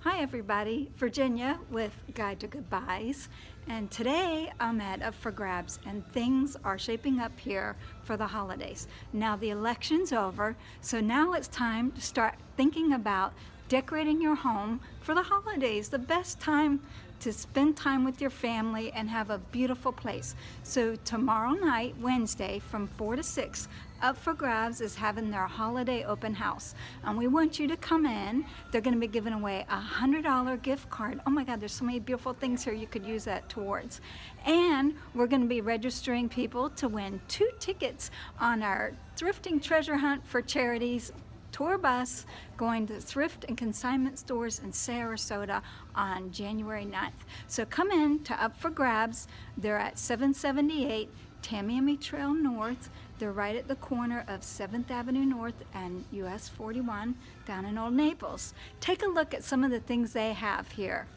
Hi everybody, Virginia with Guide to Goodbyes, and today I'm at Up for Grabs and things are shaping up here for the holidays. Now the election's over, so now it's time to start thinking about decorating your home for the holidays. The best time to spend time with your family and have a beautiful place. So tomorrow night, Wednesday, from 4 to 6, Up for Grabs is having their holiday open house. And we want you to come in. They're gonna be giving away a $100 gift card. Oh my God, there's so many beautiful things here you could use that towards. And we're gonna be registering people to win 2 tickets on our thrifting treasure hunt for charities tour bus going to thrift and consignment stores in Sarasota on January 9th. So come in to Up for Grabs. They're at 778 Tamiami Trail North. They're right at the corner of 7th Avenue North and US 41 down in Old Naples. Take a look at some of the things they have here.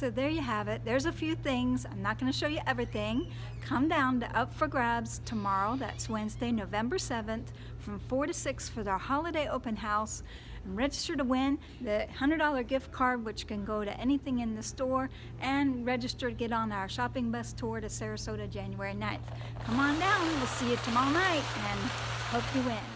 So there you have it. There's a few things. I'm not going to show you everything. Come down to Up for Grabs tomorrow. That's Wednesday, November 7th from 4 to 6 for their holiday open house. And register to win the $100 gift card, which can go to anything in the store, and register to get on our shopping bus tour to Sarasota January 9th. Come on down. We'll see you tomorrow night and hope you win.